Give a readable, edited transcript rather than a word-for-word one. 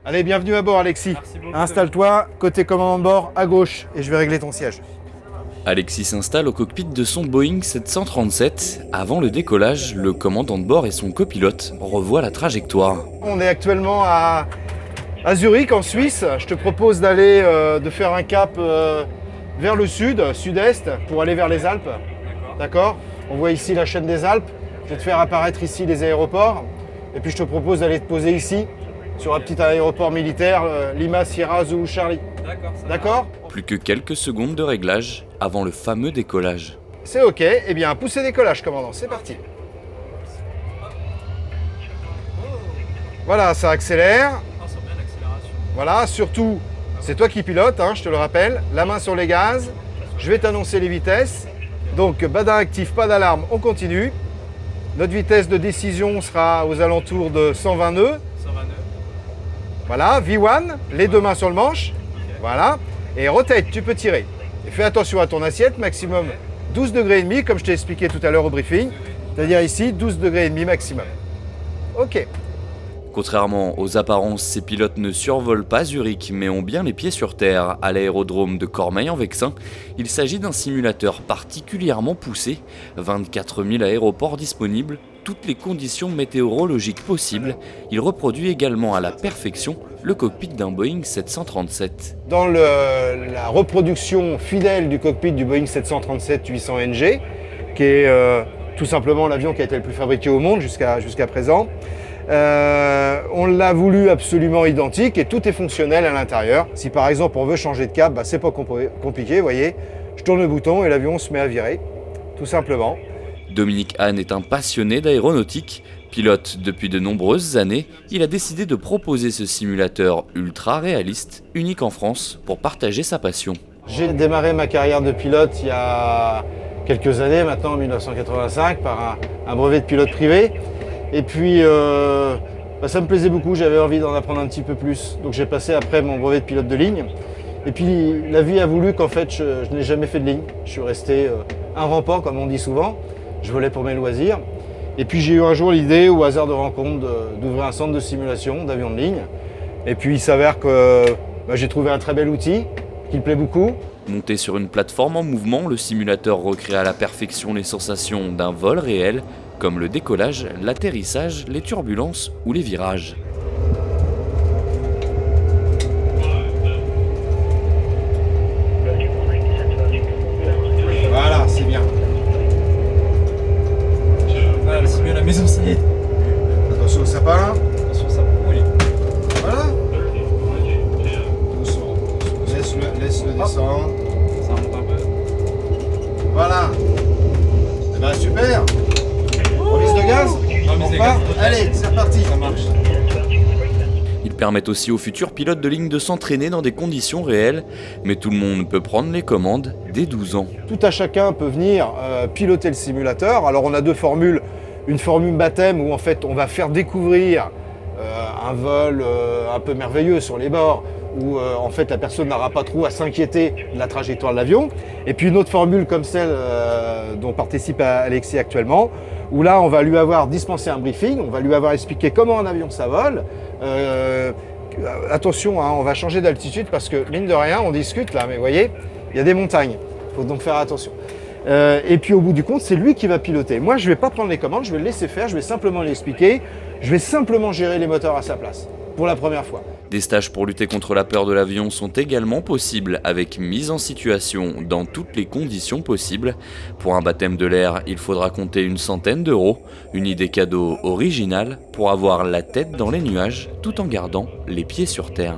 Allez, bienvenue à bord Alexis. Merci beaucoup. Installe-toi, côté commandant de bord, à gauche, et je vais régler ton siège. Alexis s'installe au cockpit de son Boeing 737. Avant le décollage, le commandant de bord et son copilote revoient la trajectoire. On est actuellement à Zurich, en Suisse. Je te propose de faire un cap vers le sud, sud-est, pour aller vers les Alpes. D'accord? On voit ici la chaîne des Alpes. Je vais te faire apparaître ici les aéroports. Et puis je te propose d'aller te poser ici, sur un petit aéroport militaire, Lima, Sierra, Zulu, Charlie. D'accord? Plus que quelques secondes de réglage avant le fameux décollage. C'est ok. Eh bien, poussez décollage, commandant. C'est parti. Voilà, ça accélère. Voilà, surtout, c'est toi qui pilotes, hein, je te le rappelle. La main sur les gaz. Je vais t'annoncer les vitesses. Donc, badin actif, pas d'alarme, on continue. Notre vitesse de décision sera aux alentours de 120 nœuds. 120 nœuds. Voilà, V1, les deux mains sur le manche. Voilà. Et rotate, tu peux tirer. Et fais attention à ton assiette, maximum 12 degrés et demi, comme je t'ai expliqué tout à l'heure au briefing. C'est-à-dire ici, 12 degrés et demi maximum. Ok. Contrairement aux apparences, ces pilotes ne survolent pas Zurich, mais ont bien les pieds sur terre. À l'aérodrome de Cormeilles-en-Vexin, il s'agit d'un simulateur particulièrement poussé. 24 000 aéroports disponibles, toutes les conditions météorologiques possibles. Il reproduit également à la perfection le cockpit d'un Boeing 737. Dans la reproduction fidèle du cockpit du Boeing 737-800 NG, qui est tout simplement l'avion qui a été le plus fabriqué au monde jusqu'à présent, on l'a voulu absolument identique et tout est fonctionnel à l'intérieur. Si par exemple on veut changer de cap, c'est pas compliqué, vous voyez. Je tourne le bouton et l'avion se met à virer, tout simplement. Dominique Hahn est un passionné d'aéronautique. Pilote depuis de nombreuses années, il a décidé de proposer ce simulateur ultra réaliste, unique en France, pour partager sa passion. J'ai démarré ma carrière de pilote il y a quelques années maintenant, en 1985, par un brevet de pilote privé. Et puis, ça me plaisait beaucoup, j'avais envie d'en apprendre un petit peu plus. Donc j'ai passé après mon brevet de pilote de ligne. Et puis la vie a voulu qu'en fait, je n'ai jamais fait de ligne. Je suis resté un rampant, comme on dit souvent. Je volais pour mes loisirs. Et puis j'ai eu un jour l'idée, au hasard de rencontre, d'ouvrir un centre de simulation d'avions de ligne. Et puis il s'avère que j'ai trouvé un très bel outil, qui me plaît beaucoup. Monté sur une plateforme en mouvement, le simulateur recrée à la perfection les sensations d'un vol réel, comme le décollage, l'atterrissage, les turbulences ou les virages. Voilà, c'est bien. Voilà, c'est mieux la maison, ça y est. Attention au sapin. Attention, ça brûle. Voilà. Doucement. Laisse-le descendre. Ça remonte un peu. Voilà. Eh ben super. Remise de gaz. On part. Allez, c'est reparti. Ça marche. Ils permettent aussi aux futurs pilotes de ligne de s'entraîner dans des conditions réelles, mais tout le monde peut prendre les commandes dès 12 ans. Tout à chacun peut venir piloter le simulateur. Alors on a deux formules. Une formule baptême où en fait on va faire découvrir un vol un peu merveilleux sur les bords, où en fait la personne n'aura pas trop à s'inquiéter de la trajectoire de l'avion. Et puis une autre formule comme celle dont participe Alexis actuellement, où là on va lui avoir dispensé un briefing, on va lui avoir expliqué comment un avion ça vole. Attention, hein, on va changer d'altitude parce que mine de rien on discute là, mais vous voyez, il y a des montagnes, il faut donc faire attention. Et puis au bout du compte, c'est lui qui va piloter. Moi, je ne vais pas prendre les commandes, je vais le laisser faire, je vais simplement l'expliquer, je vais simplement gérer les moteurs à sa place, pour la première fois. Des stages pour lutter contre la peur de l'avion sont également possibles, avec mise en situation dans toutes les conditions possibles. Pour un baptême de l'air, il faudra compter une centaine d'euros, une idée cadeau originale pour avoir la tête dans les nuages tout en gardant les pieds sur terre.